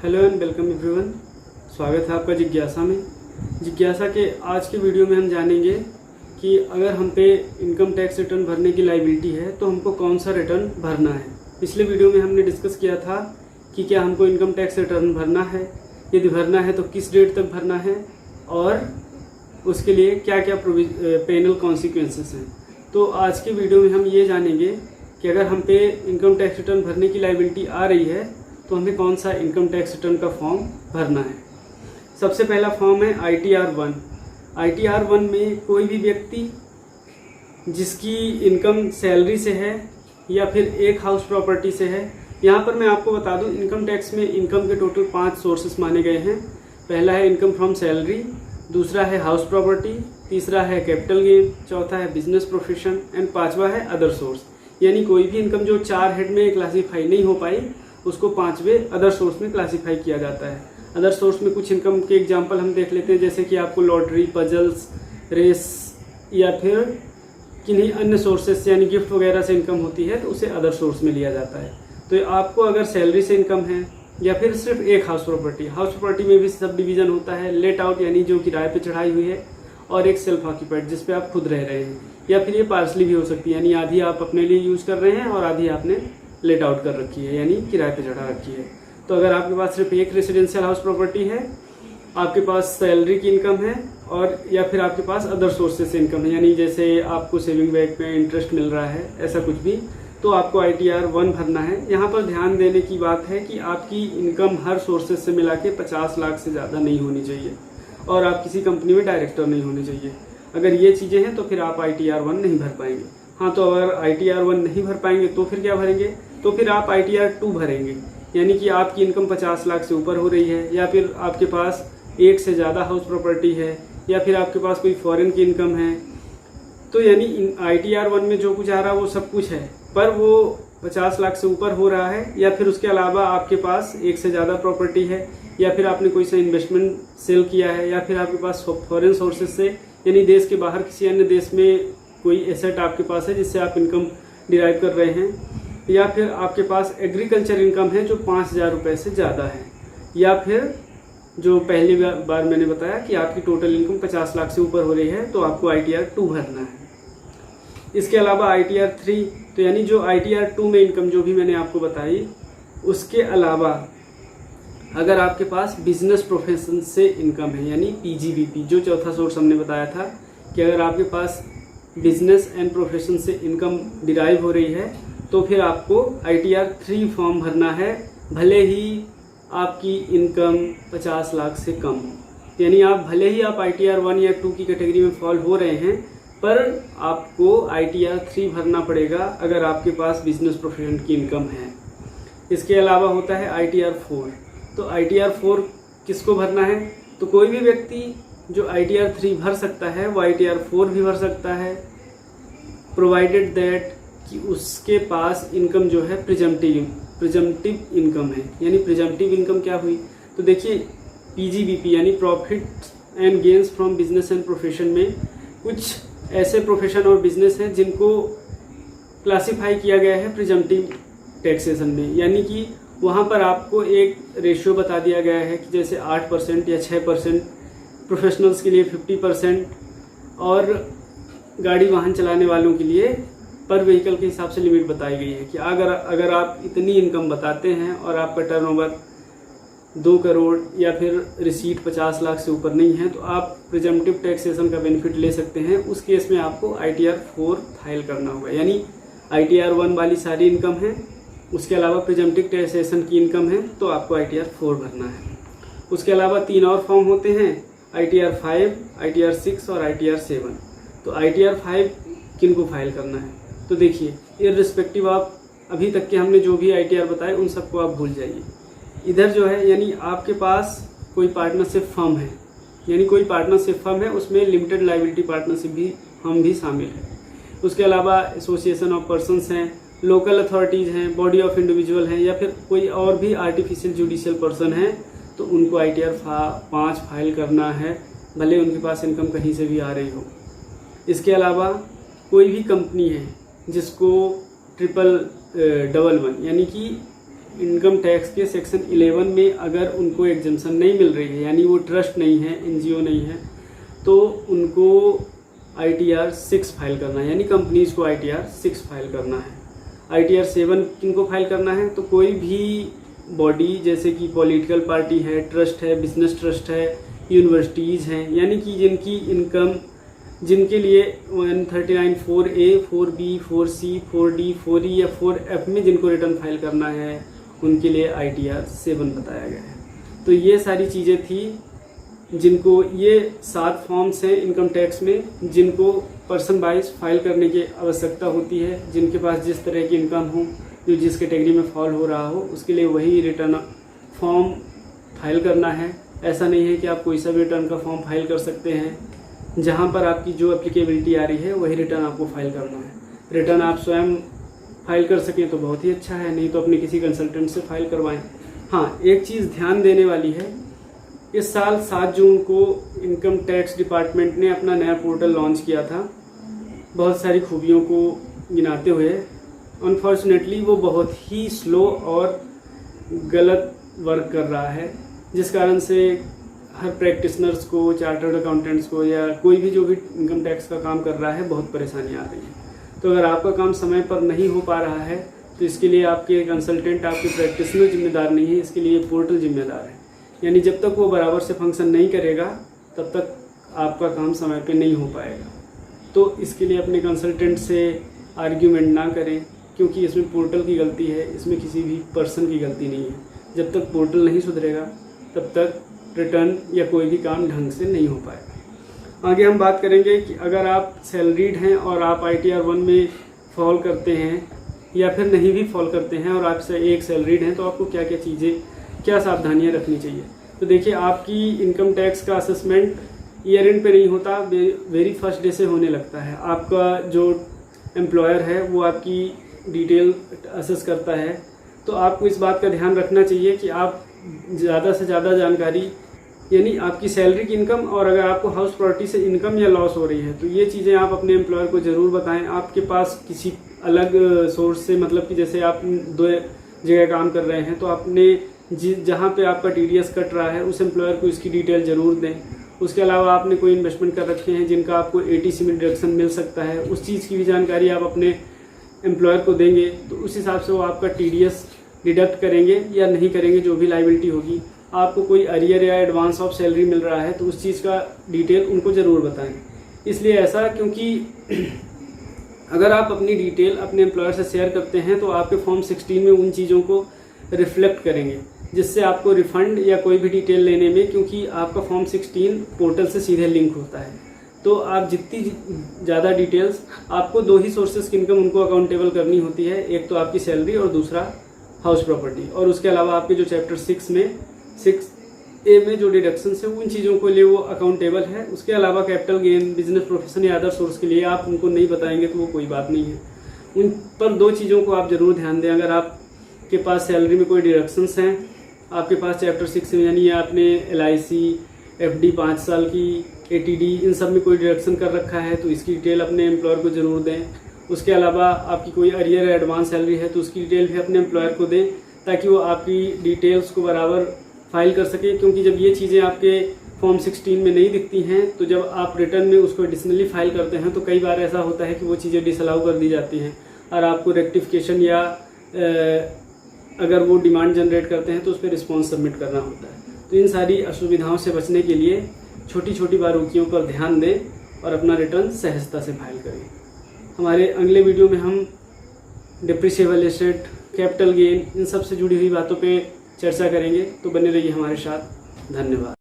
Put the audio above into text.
Hello and welcome everyone. स्वागत है आपका जिज्ञासा में। जिज्ञासा के आज के वीडियो में हम जानेंगे कि अगर हम पे इनकम टैक्स रिटर्न भरने की लायबिलिटी है तो हमको कौन सा रिटर्न भरना है। पिछले वीडियो में हमने डिस्कस किया था कि क्या हमको इनकम टैक्स रिटर्न भरना है, यदि भरना है तो किस डेट तक भरना है और उसके लिए क्या क्या पेनल कॉन्सिक्वेंसेस हैं। तो आज के वीडियो में हम ये जानेंगे कि अगर हम पे इनकम टैक्स रिटर्न भरने की लायबिलिटी आ रही है तो हमें कौन सा इनकम टैक्स रिटर्न का फॉर्म भरना है। सबसे पहला फॉर्म है ITR-1। ITR-1 में कोई भी व्यक्ति जिसकी इनकम सैलरी से है या फिर एक हाउस प्रॉपर्टी से है। यहाँ पर मैं आपको बता दूँ, इनकम टैक्स में इनकम के टोटल 5 सोर्सेस माने गए हैं। पहला है इनकम फ्रॉम सैलरी, दूसरा है हाउस प्रॉपर्टी, तीसरा है कैपिटल गेन, चौथा है बिजनेस प्रोफेशन एंड पांचवा है अदर सोर्स। यानी कोई भी इनकम जो 4 हेड में क्लासीफाई नहीं हो पाई उसको 5वें अदर सोर्स में क्लासीफाई किया जाता है। अदर सोर्स में कुछ इनकम के एग्जांपल हम देख लेते हैं, जैसे कि आपको लॉटरी, पजल्स, रेस या फिर किन्हीं अन्य सोर्सेस से यानी गिफ्ट वगैरह से इनकम होती है तो उसे अदर सोर्स में लिया जाता है। तो आपको अगर सैलरी से इनकम है या फिर सिर्फ एक हाउस प्रॉपर्टी में भी सब डिवीजन होता है। लेट आउट यानी जो किराए पे चढ़ाई हुई है, और एक सेल्फ ऑक्यूपाइड जिस पे आप खुद रह रहे हैं, या फिर ये पार्सली भी हो सकती है, यानी आधी आप अपने लिए यूज कर रहे हैं और आधी आपने लेट आउट कर रखी है यानी किराए पे चढ़ा रखी है। तो अगर आपके पास सिर्फ एक रेसिडेंशियल हाउस प्रॉपर्टी है, आपके पास सैलरी की इनकम है और या फिर आपके पास अदर सोर्सेज से इनकम है, यानी जैसे आपको सेविंग बैंक में इंटरेस्ट मिल रहा है, ऐसा कुछ भी, तो आपको ITR-1 भरना है। यहाँ पर ध्यान देने की बात है कि आपकी इनकम हर सोर्सेज से मिला के 50 लाख से ज़्यादा नहीं होनी चाहिए और आप किसी कंपनी में डायरेक्टर नहीं होने चाहिए। अगर ये चीज़ें हैं तो फिर आप ITR-1 नहीं भर पाएंगे। हाँ, तो अगर ITR-1 नहीं भर पाएंगे तो फिर क्या भरेंगे? तो फिर आप ITR-2 भरेंगे, यानी कि आपकी इनकम 50 लाख से ऊपर हो रही है, या फिर आपके पास एक से ज़्यादा हाउस प्रॉपर्टी है, या फिर आपके पास कोई फॉरेन की इनकम है। तो यानी ITR-1 में जो कुछ आ रहा है वो सब कुछ है, पर वो 50 लाख से ऊपर हो रहा है, या फिर उसके अलावा आपके पास एक से ज़्यादा प्रॉपर्टी है, या फिर आपने कोई सा इन्वेस्टमेंट सेल किया है, या फिर आपके पास फॉरेन सोर्सेज से यानी देश के बाहर किसी अन्य देश में कोई एसेट आपके पास है जिससे आप इनकम डिराइव कर रहे हैं, या फिर आपके पास एग्रीकल्चर इनकम है जो 5,000 रुपये से ज़्यादा है, या फिर जो पहली बार मैंने बताया कि आपकी टोटल इनकम 50 लाख से ऊपर हो रही है तो आपको ITR-2 भरना है। इसके अलावा ITR-3, तो यानी जो ITR-2 में इनकम जो भी मैंने आपको बताई, उसके अलावा अगर आपके पास बिजनेस प्रोफेशन से इनकम है यानी PGBP, जो चौथा सोर्स हमने बताया था कि अगर आपके पास बिजनेस एंड प्रोफेशन से इनकम डिराइव हो रही है तो फिर आपको ITR-3 फॉर्म भरना है, भले ही आपकी इनकम 50 लाख से कम हो। यानी आप भले ही आप ITR-1 या 2 की कैटेगरी में फॉल हो रहे हैं, पर आपको ITR-3 भरना पड़ेगा अगर आपके पास बिजनेस प्रोफेशन की इनकम है। इसके अलावा होता है ITR-4। तो ITR-4 किसको भरना है? तो कोई भी व्यक्ति जो ITR-3 भर सकता है वो ITR-4 भी भर सकता है, प्रोवाइडेड दैट कि उसके पास इनकम जो है प्रिजम्पटिव इनकम है। यानी प्रिजम्पटिव इनकम क्या हुई? तो देखिए, PGBP यानी profit and gains from business and profession में कुछ ऐसे प्रोफेशन और बिजनेस हैं जिनको क्लासिफाई किया गया है प्रिजम्पटिव टैक्सेशन में, यानी कि वहाँ पर आपको एक रेशियो बता दिया गया है कि जैसे 8% या 6%, प्रोफेशनल्स के लिए 50% और गाड़ी वाहन चलाने वालों के लिए पर व्हीकल के हिसाब से लिमिट बताई गई है कि अगर आप इतनी इनकम बताते हैं और आपका टर्नओवर 2 करोड़ या फिर रिसीट 50 लाख से ऊपर नहीं है तो आप प्रिजम्पटिव टैक्सेशन का बेनिफिट ले सकते हैं। उस केस में आपको ITR-4 फाइल करना होगा, यानी ITR-1 वाली सारी इनकम है, उसके अलावा प्रिजम्पटिव टैक्सेशन की इनकम है तो आपको ITR-4 भरना है। उसके अलावा 3 और फॉर्म होते हैं, ITR-5, ITR-6 और ITR-7। तो ITR-5 किन को फाइल करना है? तो देखिए, इररिस्पेक्टिव आप अभी तक के हमने जो भी ITR बताए उन सबको आप भूल जाइए। इधर जो है यानी आपके पास कोई पार्टनरशिप फर्म है, यानी कोई पार्टनरशिप फर्म है, उसमें लिमिटेड लायबिलिटी पार्टनरशिप भी हम भी शामिल है। उसके अलावा एसोसिएशन ऑफ पर्सनस हैं, लोकल अथॉरिटीज़ हैं, बॉडी ऑफ इंडिविजुअल हैं, या फिर कोई और भी आर्टिफिशियल जुडिशियल पर्सन है तो उनको ITR-5 फाइल करना है, भले उनके पास इनकम कहीं से भी आ रही हो। इसके अलावा कोई भी कंपनी है जिसको 1111 यानी कि इनकम टैक्स के सेक्शन 11 में अगर उनको एग्जम्पशन नहीं मिल रही है, यानी वो ट्रस्ट नहीं है, एनजीओ नहीं है, तो उनको ITR 6 फाइल करना है, यानी कंपनीज को ITR 6 फाइल करना है। ITR 7 किनको फाइल करना है? तो कोई भी बॉडी जैसे कि पॉलिटिकल पार्टी है, ट्रस्ट है, बिजनेस ट्रस्ट है, यूनिवर्सिटीज़ हैं, यानी कि जिनकी इनकम, जिनके लिए 139 4A 4B 4C 4D 4E या 4F में जिनको रिटर्न फाइल करना है, उनके लिए ITR 7 बताया गया है। तो ये सारी चीज़ें थी जिनको, ये 7 फॉर्म्स हैं इनकम टैक्स में जिनको पर्सन वाइज फाइल करने की आवश्यकता होती है। जिनके पास जिस तरह की इनकम हो, जो जिस कैटेगरी में फॉल हो रहा हो, उसके लिए वही रिटर्न फॉर्म फाइल करना है। ऐसा नहीं है कि आप कोई सा भी रिटर्न का फॉर्म फाइल कर सकते हैं, जहां पर आपकी जो एप्लीकेबिलिटी आ रही है वही रिटर्न आपको फाइल करना है। रिटर्न आप स्वयं फाइल कर सकें तो बहुत ही अच्छा है, नहीं तो अपने किसी कंसल्टेंट से फाइल करवाएं। हाँ, एक चीज़ ध्यान देने वाली है, इस साल 7 जून को इनकम टैक्स डिपार्टमेंट ने अपना नया पोर्टल लॉन्च किया था, बहुत सारी खूबियों को गिनाते हुए। अनफॉर्चुनेटली वो बहुत ही स्लो और गलत वर्क कर रहा है, जिस कारण से हर प्रैक्टिशनर्स को, चार्टर्ड अकाउंटेंट्स को या कोई भी जो भी इनकम टैक्स का काम कर रहा है, बहुत परेशानी आ रही है। तो अगर आपका काम समय पर नहीं हो पा रहा है तो इसके लिए आपके कंसल्टेंट, आपके प्रैक्टिशनर जिम्मेदार नहीं है, इसके लिए पोर्टल जिम्मेदार है। यानी जब तक वो बराबर से फंक्शन नहीं करेगा तब तक आपका काम समय पे नहीं हो पाएगा। तो इसके लिए अपने कंसल्टेंट से आर्ग्यूमेंट ना करें, क्योंकि इसमें पोर्टल की गलती है, इसमें किसी भी पर्सन की गलती नहीं है। जब तक पोर्टल नहीं सुधरेगा तब तक रिटर्न या कोई भी काम ढंग से नहीं हो पाएगा। आगे हम बात करेंगे कि अगर आप सैलरीड हैं और आप ITR 1 में फॉल करते हैं या फिर नहीं भी फॉल करते हैं और आपसे एक सैलरीड हैं, तो आपको क्या क्या चीज़ें, क्या सावधानियां रखनी चाहिए। तो देखिए, आपकी इनकम टैक्स का असेसमेंट ईयर एंड पे नहीं होता, वेरी फर्स्ट डे से होने लगता है। आपका जो एम्प्लॉयर है वो आपकी डिटेल असेस करता है। तो आपको इस बात का ध्यान रखना चाहिए कि आप ज़्यादा से ज़्यादा जानकारी, यानी आपकी सैलरी की इनकम और अगर आपको हाउस प्रॉपर्टी से इनकम या लॉस हो रही है तो ये चीज़ें आप अपने एम्प्लॉयर को ज़रूर बताएं। आपके पास किसी अलग सोर्स से, मतलब कि जैसे आप 2 जगह काम कर रहे हैं तो आपने जहाँ पे आपका TDS कट रहा है उस एम्प्लॉयर को इसकी डिटेल ज़रूर दें। उसके अलावा आपने कोई इन्वेस्टमेंट कर रखे हैं जिनका आपको ATC में डिडक्शन मिल सकता है, उस चीज़ की भी जानकारी आप अपने एम्प्लॉयर को देंगे तो उस हिसाब से वो आपका TDS डिडक्ट करेंगे या नहीं करेंगे, जो भी लाइबिलिटी होगी। आपको कोई अरियर या एडवांस ऑफ सैलरी मिल रहा है तो उस चीज़ का डिटेल उनको ज़रूर बताएं। इसलिए ऐसा, क्योंकि अगर आप अपनी डिटेल अपने एम्प्लॉयर से शेयर करते हैं तो आपके फॉर्म 16 में उन चीज़ों को रिफ्लेक्ट करेंगे, जिससे आपको रिफंड या कोई भी डिटेल लेने में, क्योंकि आपका फॉर्म 16 पोर्टल से सीधे लिंक होता है, तो आप जितनी ज़्यादा डिटेल्स, आपको 2 ही सोर्सेज की इनकम उनको अकाउंटेबल करनी होती है, एक तो आपकी सैलरी और दूसरा हाउस प्रॉपर्टी। और उसके अलावा आपके जो चैप्टर 6A में जो डिडक्शन है उन चीज़ों के लिए वो अकाउंटेबल है। उसके अलावा कैपिटल गेन, बिजनेस प्रोफेशन या अदर सोर्स के लिए आप उनको नहीं बताएंगे तो वो कोई बात नहीं है। उन पर 2 चीज़ों को आप ज़रूर ध्यान दें। अगर आपके पास सैलरी में कोई डिडक्शंस हैं, आपके पास चैप्टर 6 में, यानी आपने LIC, FD 5 साल की, ATD, इन सब में कोई डिडक्शन कर रखा है तो इसकी डिटेल अपने एम्प्लॉयर को ज़रूर दें। उसके अलावा आपकी कोई अरियर या एडवांस सैलरी है तो उसकी डिटेल भी अपने एम्प्लॉयर को दें, ताकि वो आपकी डिटेल्स को बराबर फाइल कर सके। क्योंकि जब ये चीज़ें आपके फॉर्म 16 में नहीं दिखती हैं तो जब आप रिटर्न में उसको एडिशनली फाइल करते हैं तो कई बार ऐसा होता है कि वो चीज़ें डिसअलाउ कर दी जाती हैं और आपको रेक्टिफिकेशन या अगर वो डिमांड जनरेट करते हैं तो उस पर रिस्पॉन्स सबमिट करना होता है। तो इन सारी असुविधाओं से बचने के लिए छोटी छोटी बारीकियों पर ध्यान दें और अपना रिटर्न सहजता से फाइल करें। हमारे अगले वीडियो में हम डिप्रिसिएबल एसेट, कैपिटल गेन, इन सब से जुड़ी हुई बातों पे चर्चा करेंगे, तो बने रहिए हमारे साथ। धन्यवाद।